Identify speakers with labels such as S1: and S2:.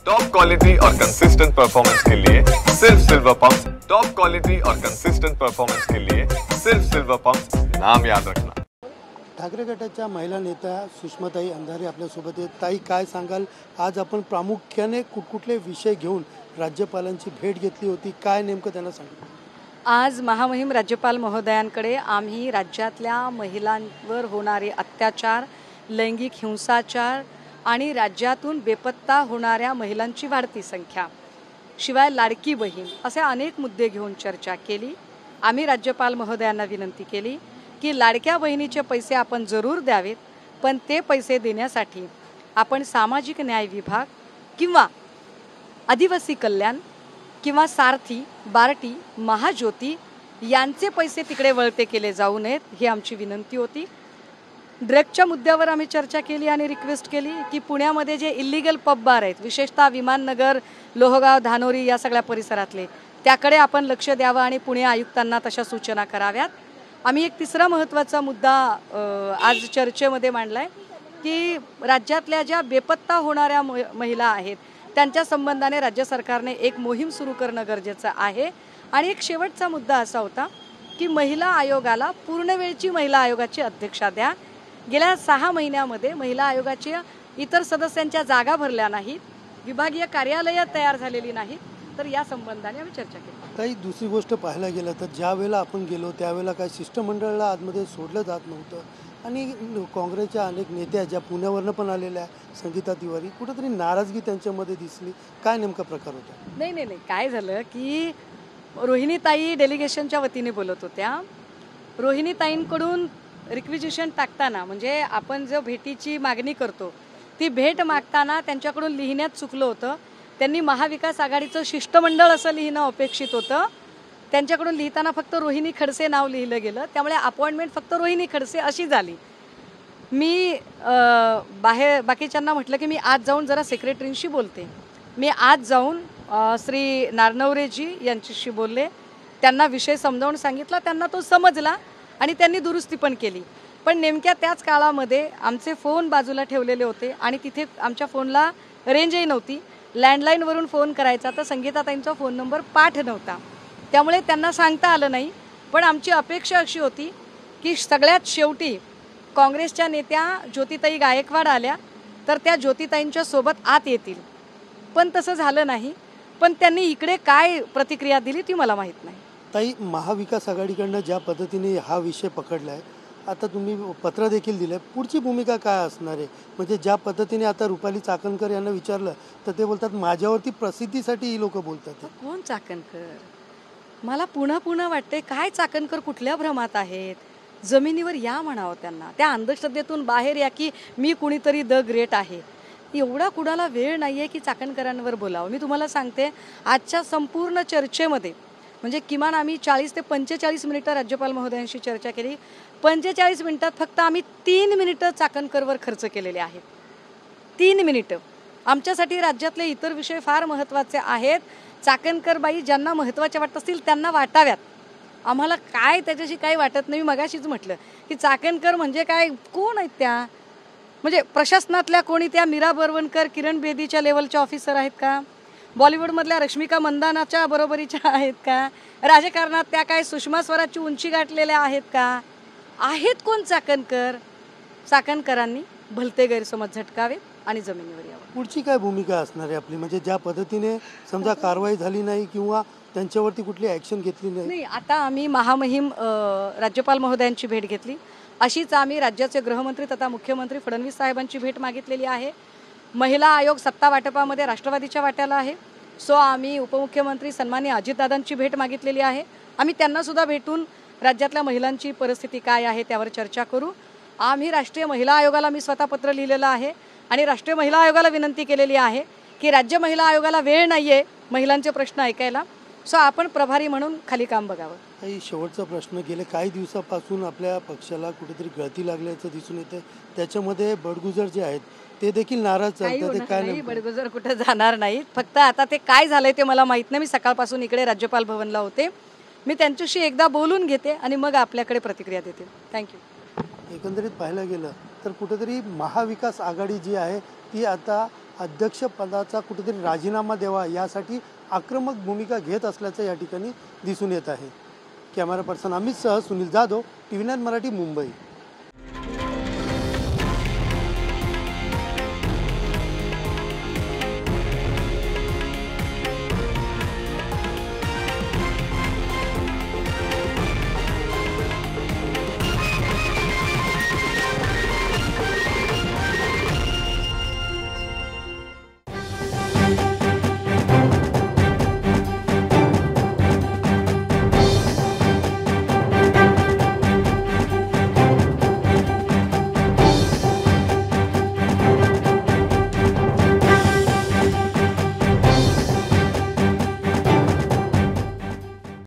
S1: Top quality और consistent performance के लिए सिर्फ सिल्वर पंप्स। टॉप क्वालिटी और कंसिस्टेंट परफॉर्मेंस के लिए सिर्फ सिल्वर पंप्स, नाम याद रखना।
S2: ठाकरे गटाच्या महिला नेत्या सुषमाताई अंधारे आपल्यासोबत आहेत। ताई, काय सांगाल, आज आपण प्रामुख्याने कुठकुठले विषय घेऊन राज्यपालांची भेट घेतली होती, काय नेमकं त्यांना सांगितलं?
S3: आज महामहिम राज्यपाल महोदयांकडे आम्ही राज्यातल्या महिलांवर होणारे अत्याचार, लैंगिक हिंसाचार आणि राज्यातून बेपत्ता होणाऱ्या महिलांची वाढती संख्या, शिवाय लाडकी बहीण असे अनेक मुद्दे घेऊन चर्चा केली। आम्ही राज्यपाल महोदयांना विनंती केली की लाडक्या बहिणीचे पैसे आपण जरूर द्यावेत, पण ते पैसे देण्यासाठी आपण सामाजिक न्याय विभाग किंवा आदिवासी कल्याण किंवा सारथी, बार्टी, महाज्योती यांचे पैसे तिकडे वळते केले जाऊ नयेत, ही आमची विनंती होती। ड्रगच्या मुद्द्यावर आम्ही चर्चा केली आणि रिक्वेस्ट केली की पुण्यामध्ये जे इल्लीगल पब बार आहेत, विशेषतः विमाननगर, लोहगाव, धानोरी या सगळ्या परिसरातले, त्याकडे आपण लक्ष द्यावं आणि पुणे आयुक्तांना तशा सूचना कराव्यात। आम्ही एक तिसरा महत्त्वाचा मुद्दा आज चर्चेमध्ये मांडला आहे की राज्यातल्या ज्या बेपत्ता होणाऱ्या महिला आहेत त्यांच्या संबंधाने राज्य सरकारने एक मोहीम सुरू करणं गरजेचं आहे। आणि एक शेवटचा मुद्दा असा होता की महिला आयोगाला पूर्णवेळची महिला आयोगाची अध्यक्षा द्या। गेल्या 6 महिन्यामध्ये महिला आयोगाच्या इतर सदस्यांच्या जागा भरल्या नाहीत, विभागीय कार्यालये तयार झालेली नाहीत, तर या संबंधाने आम्ही चर्चा केली।
S2: ताई, दुसरी गोष्ट पाहायला गेलं तर ज्या वेळेला आपण गेलो त्यावेळेला काय शिष्टमंडळाला आतमध्ये सोडलं जात नव्हतं आणि काँग्रेसच्या अनेक नेत्या ज्या पुण्यावरनं पण आलेल्या, संगीता तिवारी, कुठेतरी नाराजगी त्यांच्यामध्ये दिसली, काय नेमका प्रकार होता?
S3: नाही, काय झालं की रोहिणीताई डेलिगेशनच्या वतीने बोलत होत्या। रोहिणीताईंकडून रिक्विजिशन टाकताना, म्हणजे आपण जो भेटीची मागणी करतो ती भेट मागताना त्यांच्याकडून लिहिण्यात चुकलं होतं। त्यांनी महाविकास आघाडीचं शिष्टमंडळ असं लिहिणं अपेक्षित होतं, त्यांच्याकडून लिहिताना फक्त रोहिणी खडसे नाव लिहिलं गेलं, त्यामुळे अपॉइंटमेंट फक्त रोहिणी खडसे अशी झाली। मी बाकीच्यांना म्हटलं की मी आज जाऊन जरा सेक्रेटरींशी बोलते। मी आज जाऊन श्री नारनवरेजी यांच्याशी बोलले, त्यांना विषय समजावून सांगितला, त्यांना तो समजला आणि त्यांनी दुरुस्ती पण केली। पण नेमक्या त्याच काळामध्ये आमचे फोन बाजूला ठेवलेले होते आणि तिथे आमच्या फोनला रेंजही नव्हती। लँडलाईनवरून फोन करायचा तर संगीताताईंचा फोन नंबर पाठ नव्हता, त्यामुळे त्यांना सांगता आलं नाही। पण आमची अपेक्षा अशी होती की सगळ्यात शेवटी काँग्रेसच्या नेत्या ज्योतिताई गायकवाड आल्या तर त्या ज्योतिताईंच्या सोबत आत येतील, पण तसं झालं नाही। पण त्यांनी इकडे काय प्रतिक्रिया दिली ती मला माहीत नाही।
S2: ताई, महाविकास आघाडीकडनं ज्या पद्धतीने हा विषय पकडला आहे, आता तुम्ही पत्र देखील दिलं, पुढची भूमिका काय असणार आहे? म्हणजे ज्या पद्धतीने आता रुपाली चाकणकर यांना विचारलं तर ते बोलतात माझ्यावरती प्रसिद्धीसाठी ही लोक बोलतात।
S3: कोण चाकणकर? मला पुन्हा वाटते काय चाकणकर कुठल्या भ्रमात आहेत? जमिनीवर या म्हणावं त्यांना, त्या अंधश्रद्धेतून बाहेर या की मी कुणीतरी द ग्रेट आहे। एवढा कुणाला वेळ नाही आहे की चाकणकरांवर बोलावं। मी तुम्हाला सांगते, आजच्या संपूर्ण चर्चेमध्ये म्हणजे किमान आम्ही 40 ते 45 मिनिटं राज्यपाल महोदयांशी चर्चा केली। 45 मिनिटात फक्त आम्ही 3 मिनिटं चाकणकरवर खर्च केलेले आहेत। 3 मिनिटं। आमच्यासाठी राज्यातले इतर विषय फार महत्त्वाचे आहेत। चाकणकरबाई ज्यांना महत्त्वाचे वाटत असतील त्यांना वाटाव्यात, आम्हाला काय त्याच्याशी काही वाटत नाही। मी मगाशीच म्हटलं की चाकणकर म्हणजे काय, कोण आहेत त्या? म्हणजे प्रशासनातल्या कोणी त्या मीरा बर्वणकर, किरण बेदीच्या लेवलच्या ऑफिसर आहेत का? बॉलिवूडमधल्या रश्मिका मंदानाच्या बरोबरीच्या आहेत का? राजकारणात त्या काय सुषमा स्वराजची उंची गाठलेल्या आहेत का? आहेत कोण चाकणकर? चाकणकरांनी भलते गैरसमज झटकावे आणि जमिनीवर यावं।
S2: पुढची काय भूमिका असणार आहे आपली? म्हणजे ज्या पद्धतीने समजा कारवाई झाली नाही किंवा त्यांच्यावरती कुठली ॲक्शन घेतली नाही,
S3: आता आम्ही महामहिम राज्यपाल महोदयांची भेट घेतली, अशीच आम्ही राज्याचे गृहमंत्री तथा मुख्यमंत्री फडणवीस साहेबांची भेट मागितलेली आहे। महिला आयोग सत्ता वाटपामध्ये राष्ट्रवादीच्या वाट्याला आहे, सो आम्ही उपमुख्यमंत्री सन्माननीय अजितदादांची भेट मागितलेली आहे। आम्ही त्यांना सुद्धा भेटून राज्यातल्या महिलांची परिस्थिती काय आहे त्यावर चर्चा करू। आम्ही राष्ट्रीय महिला आयोगाला मी स्वतः पत्र लिहिलेलं आहे आणि राष्ट्रीय महिला आयोगाला विनंती केलेली आहे की राज्य महिला आयोगाला वेळ नाही आहे महिलांचे प्रश्न ऐकायला, सो आपण प्रभारी म्हणून खाली काम बघावं।
S2: काही शेवटचा प्रश्न, गेले काही दिवसापासून आपल्या पक्षाला कुठेतरी गळती लागल्याचं दिसून येतं, त्याच्यामध्ये बडगुजर जे आहेत ते देखील नाराज चालतात, ते काय नाही?
S3: बडगुजर कुठे जाणार नाहीत, फक्त आता ते काय झालंय ते मला माहित नाही। मी सकाळपासून इकडे राज्यपाल भवनला होते, मी त्यांच्याशी एकदा बोलून घेते आणि मग आपल्याकडे प्रतिक्रिया देते। थँक्यू।
S2: एकंदरीत पाहायला गेलं तर कुठेतरी महाविकास आघाडी जी आहे ती आता अध्यक्षपदाचा कुठेतरी राजीनामा द्यावा यासाठी आक्रमक भूमिका घेत असल्याचं या ठिकाणी दिसून येत आहे. कॅमेरा पर्सन अमितसह सुनील जाधव, TV9 मराठी, मुंबई.